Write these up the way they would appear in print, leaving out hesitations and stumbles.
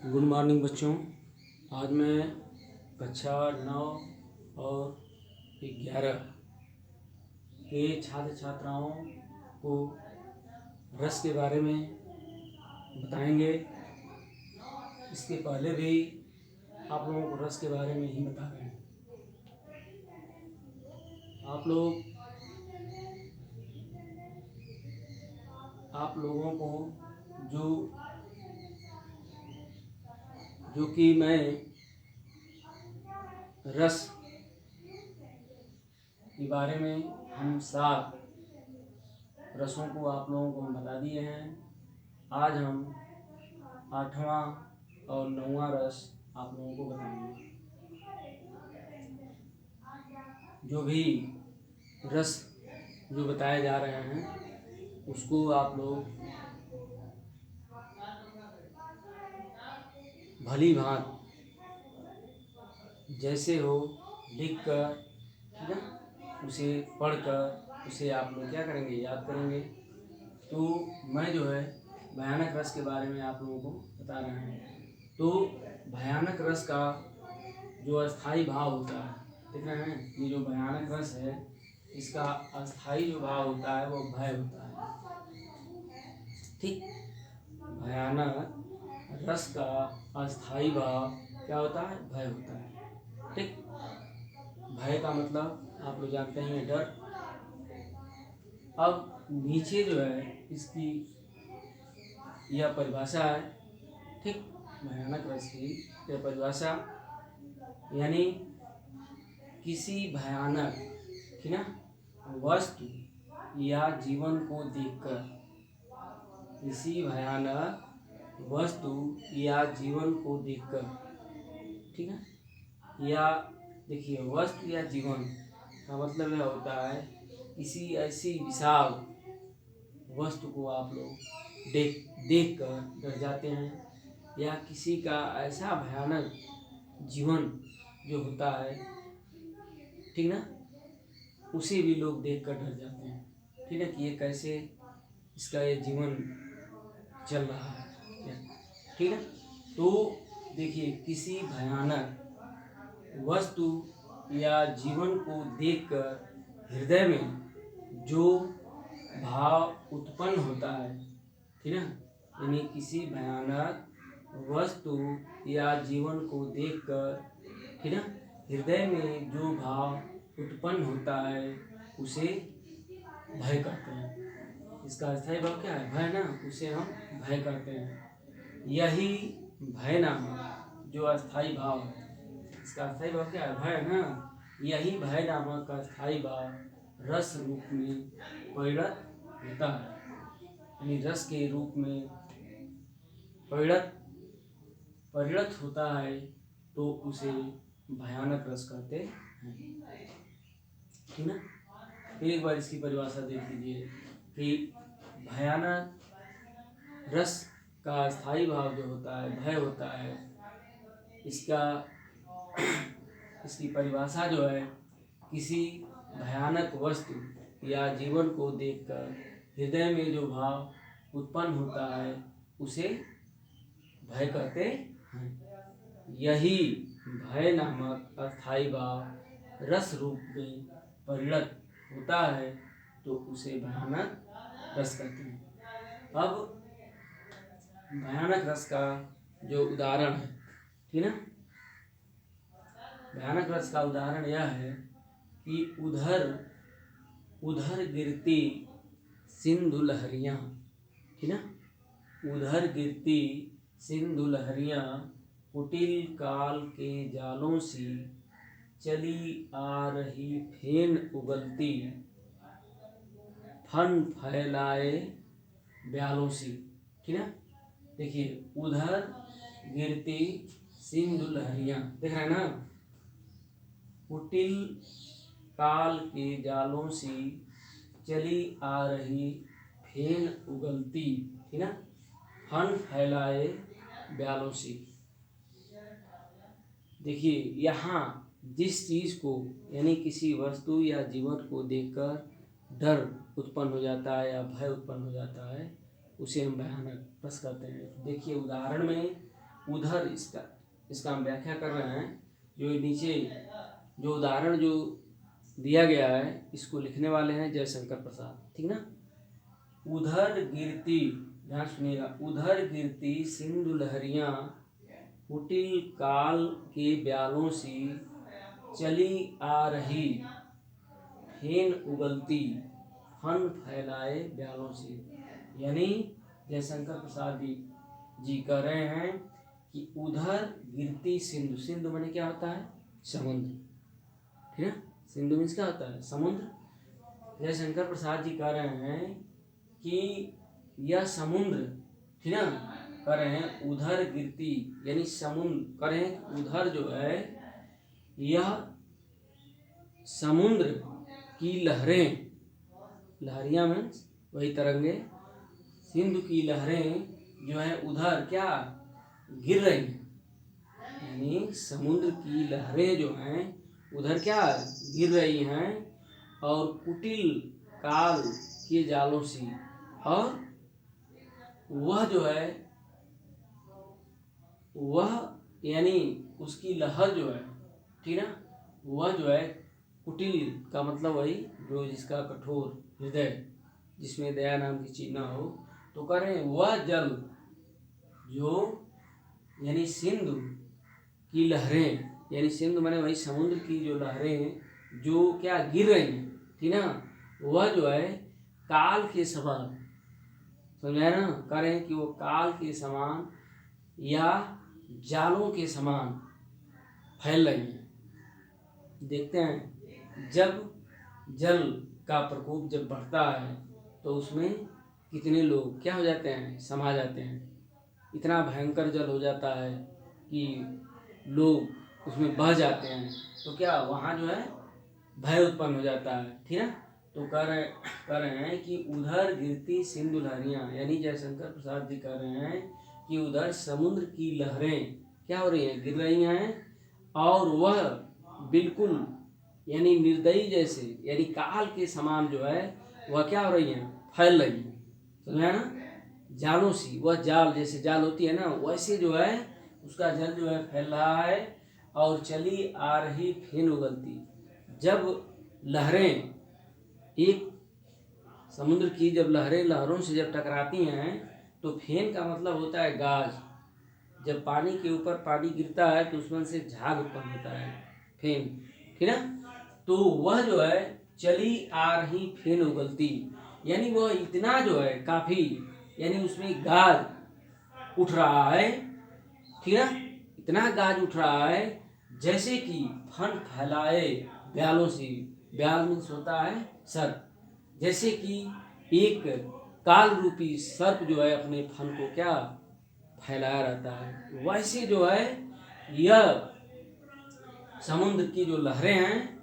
Good morning बच्चों। आज मैं कक्षा 9 और 11 के छात्र छात्राओं को रस के बारे में बताएंगे। इसके पहले भी आप लोगों को रस के बारे में ही बता रहे हैं। आप लोगों को जो कि मैं रस के बारे में हम 7 रसों को आप लोगों को हम बता दिए हैं। आज हम 8वां और 9वां रस आप लोगों को बताएंगे। जो भी रस जो बताए जा रहे हैं उसको आप लोग भली भांति जैसे हो लिख कर, ठीक है, उसे पढ़कर उसे आप लोग क्या करेंगे, याद करेंगे। तो मैं जो है भयानक रस के बारे में आप लोगों को बता रहा हूँ। तो भयानक रस का जो अस्थाई भाव होता है, देख रहे हैं, ये जो भयानक रस है इसका अस्थाई जो भाव होता है वो भय होता है। ठीक, भयानक रस का अस्थाई भाव क्या होता है, भय होता है। ठीक, भय का मतलब आप लोग जानते हैं, डर। अब नीचे जो है इसकी यह परिभाषा है। ठीक, भयानक रस की यह परिभाषा यानी किसी भयानक, ठीक ना, वस्तु या जीवन को देखकर, किसी भयानक वस्तु या जीवन को देखकर, ठीक है, या देखिए वस्तु या जीवन का मतलब यह होता है किसी ऐसी विशाल वस्तु को आप लोग देख कर डर जाते हैं, या किसी का ऐसा भयानक जीवन जो होता है, ठीक ना, उसे भी लोग देख कर डर जाते हैं। ठीक है, कि ये कैसे इसका ये जीवन चल रहा है, ठीक है। तो देखिए किसी भयानक वस्तु या जीवन को देखकर हृदय में जो भाव उत्पन्न होता है, ठीक है, यानी किसी भयानक वस्तु या जीवन को देखकर, ठीक है, हृदय में जो भाव उत्पन्न होता है उसे भय कहते हैं। इसका अस्थाई भाव क्या है, भय ना, उसे हम भय कहते हैं। यही भय नामक जो अस्थाई भाव है, इसका अस्थाई भाव क्या है, भय ना। यही भय नामक का अस्थाई भाव रस रूप में परिणत होता है, यानी रस के रूप में परिणत होता है, तो उसे भयानक रस कहते हैं। ठीक ना। फिर एक बार इसकी परिभाषा देख लीजिए कि भयानक रस का स्थायी भाव जो होता है भय होता है। इसकी परिभाषा जो है किसी भयानक वस्तु या जीवन को देखकर हृदय में जो भाव उत्पन्न होता है उसे भय कहते हैं। यही भय नामक अस्थाई भाव रस रूप में परिणत होता है, तो उसे भयानक रस कहते हैं। अब भयानक रस का जो उदाहरण है, ठीक है, भयानक रस का उदाहरण यह है कि उधर गिरती सिंधु लहरियाँ, ठीक है, उधर गिरती सिंधु लहरियाँ कुटिल काल के जालों सी चली आ रही फेन उगलती फन फैलाए ब्यालों सी। ठीक है, देखिए उधर गिरती सिंधु लहरियाँ, देख रहे हैं ना, कुटिल काल के जालों सी चली आ रही फेन उगलती, ठीक है, फन फैलाए ब्यालों सी। देखिए यहाँ जिस चीज़ को यानी किसी वस्तु या जीवन को देखकर डर उत्पन्न हो जाता है या भय उत्पन्न हो जाता है उसे हम भयानक रस कहते हैं। देखिए उदाहरण में उधर इसका हम व्याख्या कर रहे हैं। जो नीचे जो उदाहरण जो दिया गया है इसको लिखने वाले हैं जयशंकर प्रसाद, ठीक ना। उधर गिरती, ध्यान सुनिएगा, उधर गिरती सिंधु लहरियां कुटिल काल के ब्यालों सी चली आ रही फेन उगलती फन फैलाए ब्यालों से। यानी जयशंकर प्रसाद जी कह रहे हैं कि उधर गिरती सिंधु, सिंधु माने क्या होता है, समुद्र, ठीक है। सिंधु मीन्स क्या होता है, समुद्र। जयशंकर प्रसाद जी कह रहे हैं कि यह समुद्र, ठीक ना, कह रहे हैं उधर गिरती, यानी समुद्र, कह रहे हैं उधर जो है यह समुद्र की लहरें, लहरियां मीन्स वही तरंगे, सिंधु की लहरें जो है उधर क्या गिर रही हैं, यानी समुद्र की लहरें जो हैं उधर क्या गिर रही हैं, और कुटिल काल के जालों से, और वह जो है वह यानी उसकी लहर जो है, ठीक ना, वह जो है कुटिल का मतलब वही जो जिसका कठोर हृदय, जिसमें दया नाम की चीज ना हो, तो कह रहे हैं वह जल जो यानी सिंधु की लहरें, यानी सिंधु माने वही समुद्र की जो लहरें जो क्या गिर रही हैं, ठीक ना, वह जो है काल के समान, समझाए ना, कह रहे हैं कि वो काल के समान या जालों के समान फैल रही हैं। देखते हैं जब जल का प्रकोप जब बढ़ता है तो उसमें कितने लोग क्या हो जाते हैं, समा जाते हैं। इतना भयंकर जल हो जाता है कि लोग उसमें बह जाते हैं, तो क्या वहाँ जो है भय उत्पन्न हो जाता है, ठीक है। तो कह रहे हैं कि उधर गिरती सिंधु लहरियाँ, यानी जयशंकर प्रसाद जी कह रहे हैं कि उधर समुद्र की लहरें क्या हो रही हैं, गिर रही हैं, और वह बिल्कुल यानी निर्दयी जैसे, यानी काल के समान जो है वह क्या हो रही हैं, फैल रही हैं, समझा ना, जालों सी, वह जाल जैसे जाल होती है ना, वैसे जो है उसका जल जो है फैल रहा है, और चली आ रही फेन उगलती। जब लहरें, एक समुद्र की जब लहरें लहरों से जब टकराती हैं तो फेन का मतलब होता है गाज। जब पानी के ऊपर पानी गिरता है तो उसमें से झाग उत्पन्न होता है, फेन, ठीक है। तो वह जो है चली आ रही फेन उगलती, यानी वह इतना जो है काफी, यानी उसमें गाज उठ रहा है, ठीक है, इतना गाज उठ रहा है जैसे कि फन फैलाए ब्यालों से, ब्याल मीन्स होता है सर्प, जैसे कि एक काल रूपी सर्प जो है अपने फन को क्या फैलाया रहता है, वैसे जो है यह समुद्र की जो लहरें हैं,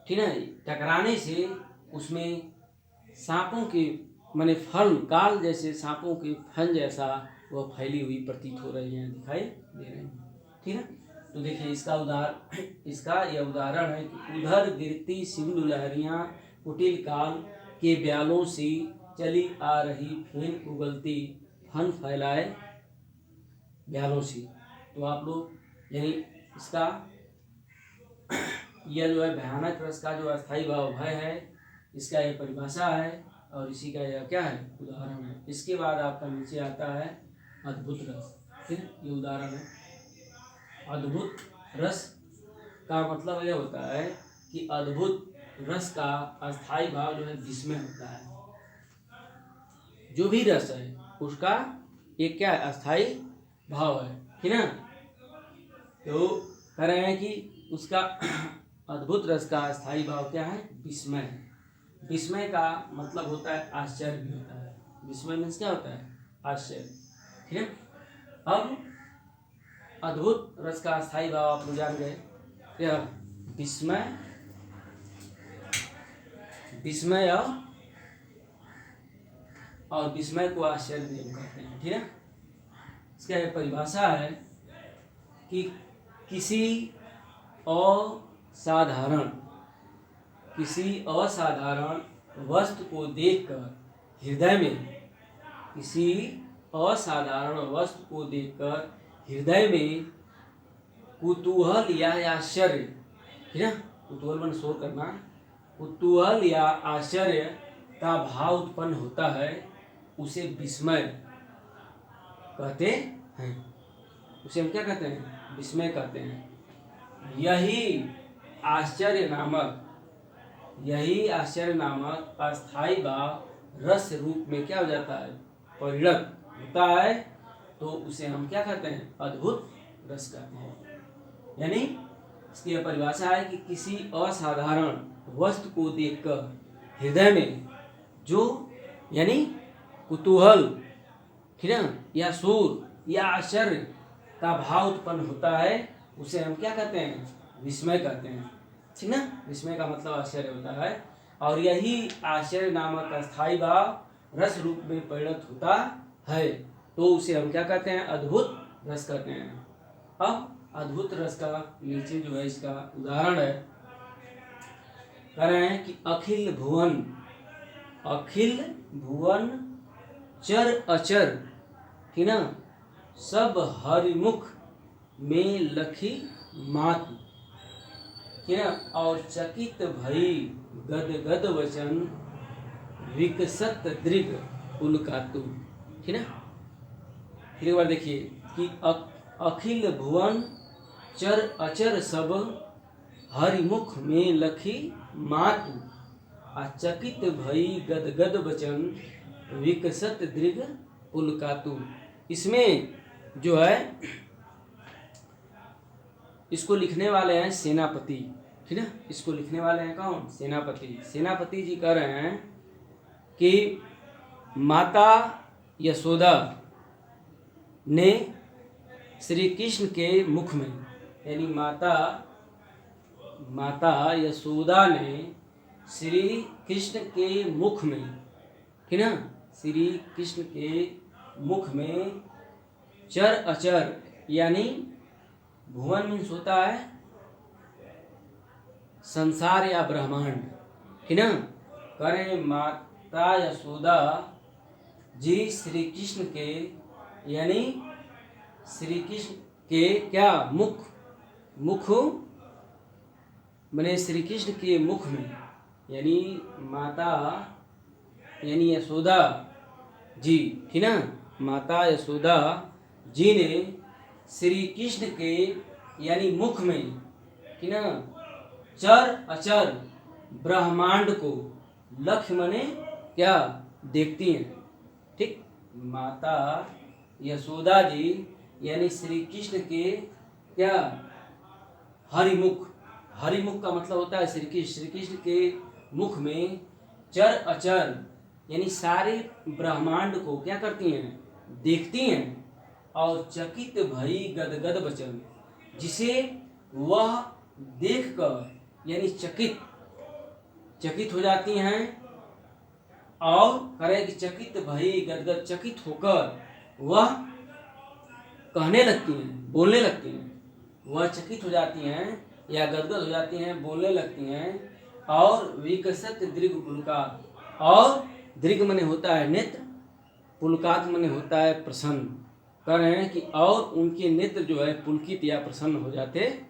ठीक है, टकराने से उसमें सांपों के माने फल, काल जैसे सांपों के फन जैसा वह फैली हुई प्रतीत हो रही हैं, दिखाई दे रही हैं, ठीक है। तो देखिए इसका यह उदाहरण है कि उधर गिरती सिंधु लहरियां कुटिल काल के ब्यालों से चली आ रही फेन उगलती फन फैलाए ब्यालों से। तो आप लोग यानी इसका यह जो है भयानक रस का जो अस्थायी भाव भय है, इसका यह परिभाषा है, और इसी का यह क्या है, उदाहरण है। इसके बाद आपका नीचे आता है अद्भुत रस, ठीक है, ये उदाहरण है। अद्भुत रस का मतलब यह होता है कि अद्भुत रस का अस्थायी भाव जो है विस्मय होता है। जो भी रस है उसका एक क्या है, अस्थायी भाव है, ठीक है। तो कह रहे हैं कि उसका अद्भुत रस का अस्थायी भाव क्या है, विस्मय। विस्मय का मतलब होता है आश्चर्य भी होता है, विस्मय मीन्स क्या होता है, आश्चर्य, ठीक है। अब अद्भुत रस का अस्थायी भाव आप लोग जान गए, क्या विस्मय, विस्मय और विस्मय को आश्चर्य भी कहते हैं, ठीक है। इसका यह परिभाषा है कि किसी असाधारण वस्तु को देखकर हृदय में, किसी असाधारण वस्तु को देखकर हृदय में कुतूहल या आश्चर्य, ठीक है, कुतूहल मन शोर करना, कुतूहल या आश्चर्य का भाव उत्पन्न होता है, उसे विस्मय कहते हैं। उसे हम क्या कहते हैं? विस्मय कहते हैं। यही आश्चर्य नामक अस्थाई भाव रस रूप में क्या हो जाता है? परिणत होता है, तो उसे हम क्या कहते हैं? अद्भुत रस कहते हैं। यानी इसकी यह परिभाषा है कि किसी असाधारण वस्तु को देखकर हृदय में जो यानी कुतूहल, ठीक है, या शोर या आश्चर्य का भाव उत्पन्न होता है, उसे हम क्या कहते हैं? विस्मय कहते हैं, ठीक ना। विस्मय का मतलब आश्चर्य होता है। और यही आश्चर्य नामक अस्थाई भाव रस रूप में परिणत होता है, तो उसे हम क्या कहते हैं? अद्भुत रस कहते हैं। अब अद्भुत रस का नीचे जो है इसका उदाहरण है, कह रहे हैं कि अखिल भुवन चर अचर, ठीक ना, सब हरिमुख में लखी मात, ठीक ना, और चकित भई गद वचन विकसत दृग पुलकातु, ठीक ना। फिर एक बार देखिए कि अखिल भुवन चर अचर सब हरिमुख में लखी मातु, चकित भई गद वचन विकसत दृग पुलकातु। इसमें जो है इसको लिखने वाले हैं सेनापति, ठीक है। इसको लिखने वाले हैं कौन? सेनापति जी कह रहे हैं कि माता यशोदा ने श्री कृष्ण के मुख में, यानी माता यशोदा ने श्री कृष्ण के मुख में, ठीक ना, श्री कृष्ण के मुख में चर अचर, यानी भुवन मीन्स होता है संसार या ब्रह्मांड, ठीक ना। करें माता यशोदा जी श्री कृष्ण के, यानी श्री कृष्ण के क्या मुख मैंने श्री कृष्ण के मुख में, यानी माता यानी यशोदा जी, ठीक ना, माता यशोदा जी ने श्री कृष्ण के यानी मुख में, ठीक ना, चर अचर ब्रह्मांड को लक्ष्य मने क्या देखती हैं, ठीक। माता यशोदा जी यानी श्री कृष्ण के क्या हरिमुख का मतलब होता है श्री कृष्ण के मुख में चर अचर यानी सारे ब्रह्मांड को क्या करती हैं? देखती हैं। और चकित भई गदगद वचन, जिसे वह देखकर यानी चकित हो जाती हैं, और करें कि चकित भई गदगद, चकित होकर वह कहने लगती हैं, बोलने लगती हैं। वह चकित हो जाती हैं या गदगद हो जाती हैं, बोलने लगती हैं। और विकसत दृग पुलकात, और दृग मने होता है नेत्र, पुलकात मने होता है प्रसन्न। कह रहे हैं कि और उनके नेत्र जो है पुलकित या प्रसन्न हो जाते हैं।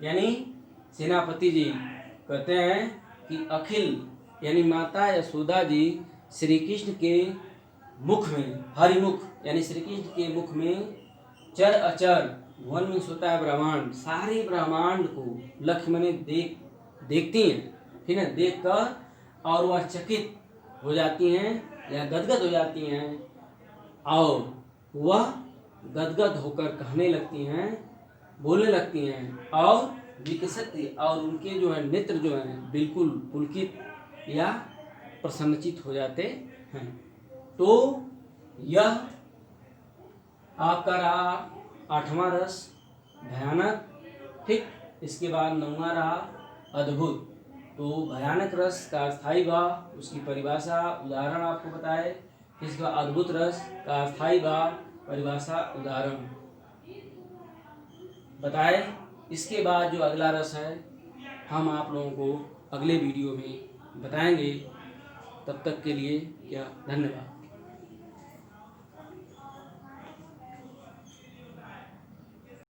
यानी सेनापति जी कहते हैं कि अखिल यानी माता यशोदा जी श्री कृष्ण के मुख में, हरिमुख यानी श्री कृष्ण के मुख में चर अचर, वन मीन्स होता है ब्रह्मांड, सारे ब्रह्मांड को लक्ष्य मने देखती हैं, ठीक है, देख कर और वह चकित हो जाती हैं या गदगद हो जाती हैं, और वह गदगद होकर कहने लगती हैं, बोलने लगती हैं, और विकसित, और उनके जो है नेत्र जो हैं बिल्कुल पुलकित या प्रसन्नचित हो जाते हैं। तो यह आपका रहा 8वां रस भयानक, ठीक। इसके बाद 9वां रहा अद्भुत। तो भयानक रस का अस्थाई भाव, उसकी परिभाषा, उदाहरण आपको बताए। इसका अद्भुत रस का अस्थाई भाव, परिभाषा, उदाहरण बताए। इसके बाद जो अगला रस है हम आप लोगों को अगले वीडियो में बताएंगे। तब तक के लिए क्या, धन्यवाद।